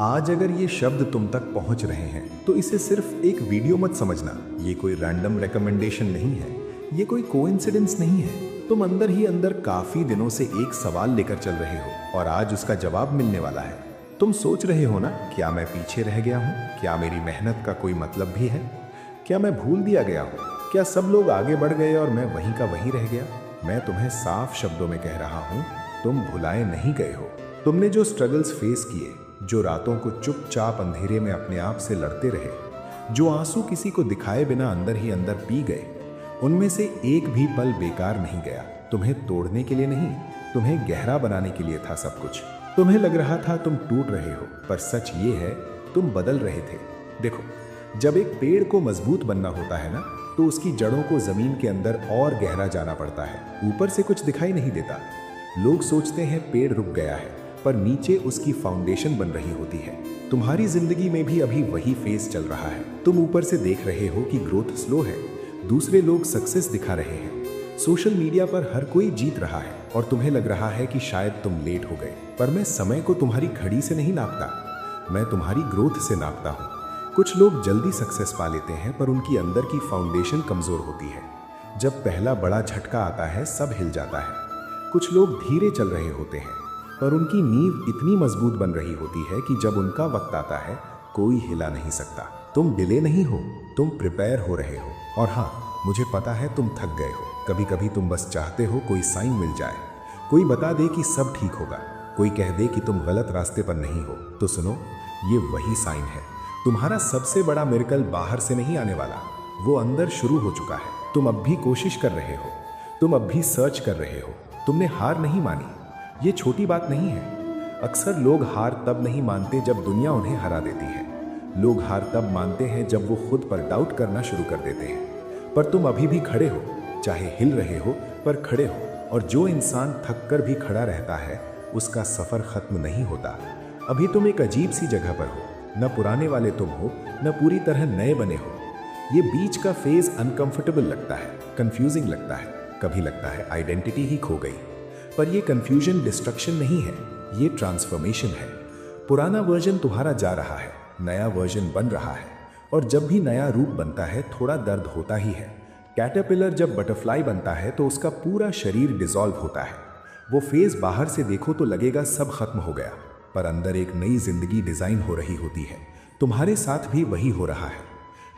आज अगर ये शब्द तुम तक पहुंच रहे हैं तो इसे सिर्फ एक वीडियो मत समझना। ये कोई रैंडम रिकमेंडेशन नहीं है, ये कोई कोइंसिडेंस नहीं है। तुम अंदर ही अंदर काफी दिनों से एक सवाल लेकर चल रहे हो और आज उसका जवाब मिलने वाला है। तुम सोच रहे हो ना, क्या मैं पीछे रह गया हूँ? क्या मेरी मेहनत का कोई मतलब भी है? क्या मैं भूल दिया गया हूँ? क्या सब लोग आगे बढ़ गए और मैं वहीं का वहीं रह गया? मैं तुम्हें साफ शब्दों में कह रहा हूँ, तुम भुलाए नहीं गए हो। तुमने जो स्ट्रगल्स फेस किए, जो रातों को चुपचाप अंधेरे में अपने आप से लड़ते रहे, जो आंसू किसी को दिखाए बिना अंदर ही अंदर पी गए, उनमें से एक भी पल बेकार नहीं गया। तुम्हें तोड़ने के लिए नहीं, तुम्हें गहरा बनाने के लिए था सब कुछ। तुम्हें लग रहा था तुम टूट रहे हो, पर सच ये है तुम बदल रहे थे। देखो, जब एक पेड़ को मजबूत बनना होता है ना, तो उसकी जड़ों को जमीन के अंदर और गहरा जाना पड़ता है। ऊपर से कुछ दिखाई नहीं देता। लोग सोचते हैं पेड़ रुक गया है, पर नीचे उसकी फाउंडेशन बन रही होती है। तुम्हारी जिंदगी में भी अभी वही फेज चल रहा है। तुम ऊपर से देख रहे हो कि ग्रोथ स्लो है, दूसरे लोग सक्सेस दिखा रहे हैं, सोशल मीडिया पर हर कोई जीत रहा है, और तुम्हें लग रहा है कि शायद तुम लेट हो गए। पर मैं समय को तुम्हारी घड़ी से नहीं नापता, मैं तुम्हारी ग्रोथ से नापता हूँ। कुछ लोग जल्दी सक्सेस पा लेते हैं, पर उनकी अंदर की फाउंडेशन कमजोर होती है। जब पहला बड़ा झटका आता है, सब हिल जाता है। कुछ लोग धीरे चल रहे होते हैं, पर उनकी नींव इतनी मजबूत बन रही होती है कि जब उनका वक्त आता है, कोई हिला नहीं सकता। तुम डिले नहीं हो, तुम प्रिपेयर हो रहे हो। और हाँ, मुझे पता है तुम थक गए हो। कभी कभी तुम बस चाहते हो कोई साइन मिल जाए, कोई बता दे कि सब ठीक होगा, कोई कह दे कि तुम गलत रास्ते पर नहीं हो। तो सुनो, ये वही साइन है। तुम्हारा सबसे बड़ा मिरेकल बाहर से नहीं आने वाला, वो अंदर शुरू हो चुका है। तुम अब भी कोशिश कर रहे हो, तुम अब भी सर्च कर रहे हो। तुमने हार नहीं मानी, ये छोटी बात नहीं है। अक्सर लोग हार तब नहीं मानते जब दुनिया उन्हें हरा देती है। लोग हार तब मानते हैं जब वो खुद पर डाउट करना शुरू कर देते हैं। पर तुम अभी भी खड़े हो, चाहे हिल रहे हो पर खड़े हो। और जो इंसान थक कर भी खड़ा रहता है, उसका सफर खत्म नहीं होता। अभी तुम एक अजीब सी जगह पर हो, न पुराने वाले तुम हो, न पूरी तरह नए बने हो। ये बीच का फेज अनकंफर्टेबल लगता है, कंफ्यूजिंग लगता है, कभी लगता है आइडेंटिटी ही खो गई। पर ये कंफ्यूजन डिस्ट्रक्शन नहीं है, ये ट्रांसफॉर्मेशन है। पुराना वर्जन तुम्हारा जा रहा है, नया वर्जन बन रहा है। और जब भी नया रूप बनता है, थोड़ा दर्द होता ही है। कैटरपिलर जब बटरफ्लाई बनता है तो उसका पूरा शरीर डिसॉल्व होता है। वो फेज बाहर से देखो तो लगेगा सब खत्म हो गया, पर अंदर एक नई जिंदगी डिजाइन हो रही होती है। तुम्हारे साथ भी वही हो रहा है।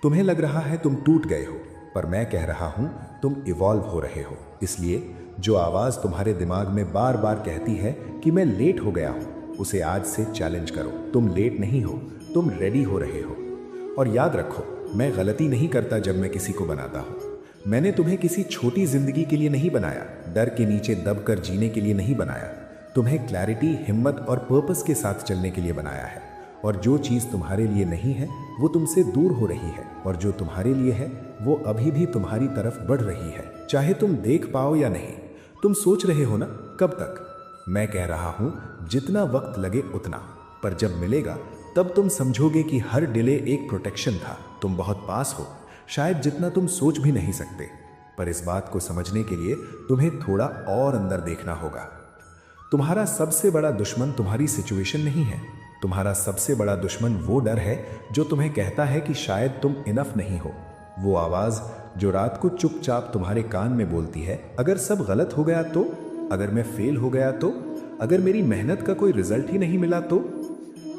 तुम्हें लग रहा है तुम टूट गए हो, पर मैं कह रहा हूं तुम इवॉल्व हो रहे हो। इसलिए जो आवाज तुम्हारे दिमाग में बार बार कहती है कि मैं लेट हो गया हूं, उसे आज से चैलेंज करो। तुम लेट नहीं हो, तुम रेडी हो रहे हो। और याद रखो, मैं गलती नहीं करता जब मैं किसी को बनाता हूं। मैंने तुम्हें किसी छोटी जिंदगी के लिए नहीं बनाया, डर के नीचे दबकर जीने के लिए नहीं बनाया। तुम्हें क्लैरिटी, हिम्मत और पर्पस के साथ चलने के लिए बनाया है। और जो चीज़ तुम्हारे लिए नहीं है, वो तुमसे दूर हो रही है, और जो तुम्हारे लिए है, वो अभी भी तुम्हारी तरफ बढ़ रही है, चाहे तुम देख पाओ या नहीं। तुम सोच रहे हो ना, कब तक? मैं कह रहा हूं, जितना वक्त लगे उतना। पर जब मिलेगा, तब तुम समझोगे कि हर डिले एक प्रोटेक्शन था। तुम बहुत पास हो, शायद जितना तुम सोच भी नहीं सकते। पर इस बात को समझने के लिए तुम्हें थोड़ा और अंदर देखना होगा। तुम्हारा सबसे बड़ा दुश्मन तुम्हारी सिचुएशन नहीं है। तुम्हारा सबसे बड़ा दुश्मन वो डर है जो तुम्हें कहता है कि शायद तुम इनफ नहीं हो। वो आवाज जो रात को चुपचाप तुम्हारे कान में बोलती है, अगर सब गलत हो गया तो, अगर मैं फेल हो गया तो, अगर मेरी मेहनत का कोई रिजल्ट ही नहीं मिला तो।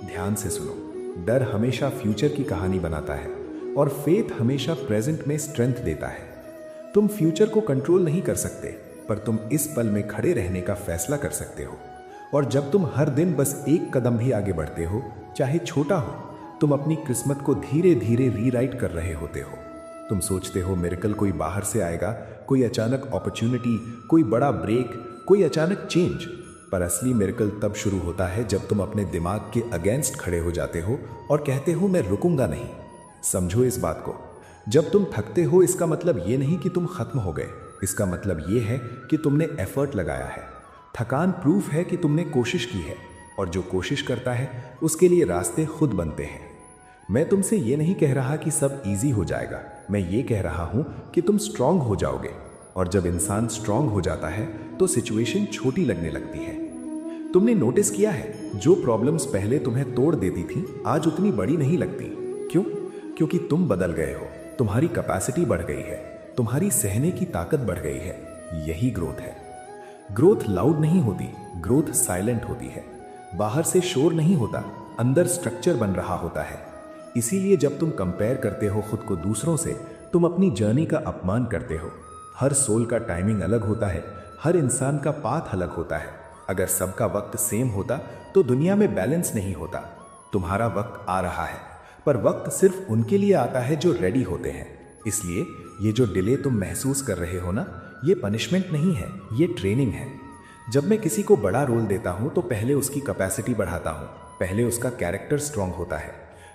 ध्यान से सुनो, डर हमेशा फ्यूचर की कहानी बनाता है, और फेथ हमेशा प्रेजेंट में स्ट्रेंथ देता है। तुम फ्यूचर को कंट्रोल नहीं कर सकते, पर तुम इस पल में खड़े रहने का फैसला कर सकते हो। और जब तुम हर दिन बस एक कदम भी आगे बढ़ते हो, चाहे छोटा हो, तुम अपनी किस्मत को धीरे धीरे रीराइट कर रहे होते हो। तुम सोचते हो मिरेकल कोई बाहर से आएगा, कोई अचानक अपॉर्चुनिटी, कोई बड़ा ब्रेक, कोई अचानक चेंज। पर असली मिरेकल तब शुरू होता है जब तुम अपने दिमाग के अगेंस्ट खड़े हो जाते हो और कहते हो मैं रुकूंगा नहीं। समझो इस बात को, जब तुम थकते हो, इसका मतलब ये नहीं कि तुम खत्म हो गए। इसका मतलब ये है कि तुमने एफर्ट लगाया है। थकान प्रूफ है कि तुमने कोशिश की है, और जो कोशिश करता है उसके लिए रास्ते खुद बनते हैं। मैं तुमसे ये नहीं कह रहा कि सब इजी हो जाएगा, मैं ये कह रहा हूं कि तुम स्ट्रांग हो जाओगे। और जब इंसान स्ट्रांग हो जाता है तो सिचुएशन छोटी लगने लगती है। तुमने नोटिस किया है जो प्रॉब्लम्स पहले तुम्हें तोड़ देती थी आज उतनी बड़ी नहीं लगती। क्यों? क्योंकि तुम बदल गए हो, तुम्हारी कैपेसिटी बढ़ गई है, तुम्हारी सहने की ताकत बढ़ गई है। यही ग्रोथ है। ग्रोथ लाउड नहीं होती, ग्रोथ साइलेंट होती है। बाहर से शोर नहीं होता, अंदर स्ट्रक्चर बन रहा होता है। इसीलिए जब तुम कंपेयर करते हो खुद को दूसरों से, तुम अपनी जर्नी का अपमान करते हो। हर सोल का टाइमिंग अलग होता है, हर इंसान का पाथ अलग होता है। अगर सबका वक्त सेम होता तो दुनिया में बैलेंस नहीं होता। तुम्हारा वक्त आ रहा है, पर वक्त सिर्फ उनके लिए आता है जो रेडी होते हैं। इसलिए ये जो डिले तुम महसूस कर रहे हो ना, ये पनिशमेंट नहीं है, ये ट्रेनिंग है। जब मैं किसी को बड़ा रोल देता हूं तो पहले उसकी कैपेसिटी बढ़ाता हूं, पहले उसका कैरेक्टर स्ट्रांग होता है।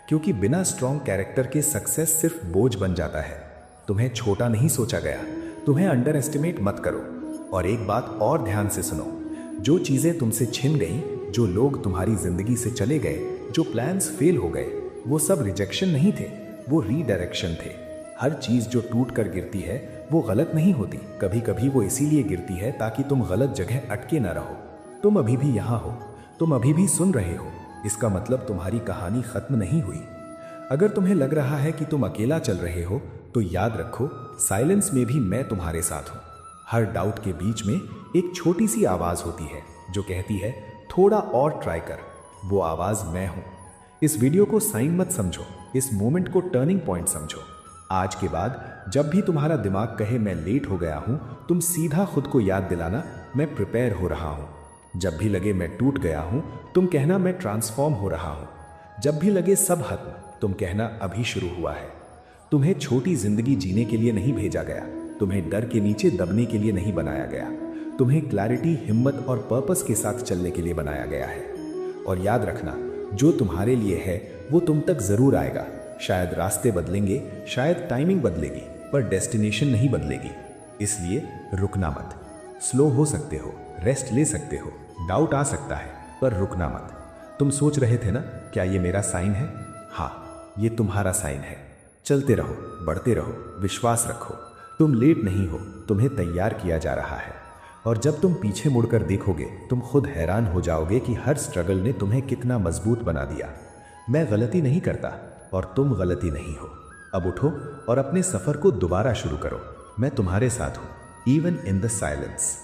क्योंकि बिना स्ट्रांग कैरेक्टर के सक्सेस सिर्फ बोझ बन जाता है। तुम्हें छोटा नहीं सोचा गया, तुम्हें अंडर एस्टिमेट मत करो। और एक बात और ध्यान से सुनो, जो चीजें तुमसे छिन गई, जो लोग तुम्हारी जिंदगी से चले गए, जो प्लान्स फेल हो गए, वो सब रिजेक्शन नहीं थे, वो रीडायरेक्शन थे। हर चीज जो टूट कर गिरती है वो गलत नहीं होती, कभी कभी वो इसीलिए गिरती है ताकि तुम गलत जगह अटके ना रहो। तुम अभी भी यहाँ हो, तुम अभी भी सुन रहे हो, इसका मतलब तुम्हारी कहानी खत्म नहीं हुई। अगर तुम्हें लग रहा है कि तुम अकेला चल रहे हो तो याद रखो, साइलेंस में भी मैं तुम्हारे साथ हूं। हर डाउट के बीच में एक छोटी सी आवाज होती है जो कहती है थोड़ा और ट्राई कर। वो आवाज मैं हूं। इस वीडियो को साइन मत समझो, इस मोमेंट को टर्निंग पॉइंट समझो। आज के बाद जब भी तुम्हारा दिमाग कहे मैं लेट हो गया हूं, तुम सीधा खुद को याद दिलाना मैं प्रिपेयर हो रहा हूं। जब भी लगे मैं टूट गया हूं, तुम कहना मैं ट्रांसफॉर्म हो रहा हूं। जब भी लगे सब खत्म, तुम कहना अभी शुरू हुआ है। तुम्हें छोटी जिंदगी जीने के लिए नहीं भेजा गया, तुम्हें डर के नीचे दबने के लिए नहीं बनाया गया। तुम्हें क्लैरिटी, हिम्मत और पर्पस के साथ चलने के लिए बनाया गया है। और याद रखना, जो तुम्हारे लिए है वो तुम तक जरूर आएगा। शायद रास्ते बदलेंगे, शायद टाइमिंग बदलेगी, पर डेस्टिनेशन नहीं बदलेगी। इसलिए रुकना मत। स्लो हो सकते हो, रेस्ट ले सकते हो, डाउट आ सकता है, पर रुकना मत। तुम सोच रहे थे ना, क्या ये मेरा साइन है? हाँ, ये तुम्हारा साइन है। चलते रहो, बढ़ते रहो, विश्वास रखो। तुम लेट नहीं हो, तुम्हें तैयार किया जा रहा है। और जब तुम पीछे मुड़कर देखोगे, तुम खुद हैरान हो जाओगे कि हर स्ट्रगल ने तुम्हें कितना मजबूत बना दिया। मैं गलती नहीं करता और तुम गलती नहीं हो। अब उठो और अपने सफर को दोबारा शुरू करो। मैं तुम्हारे साथ हूं, इवन इन द साइलेंस।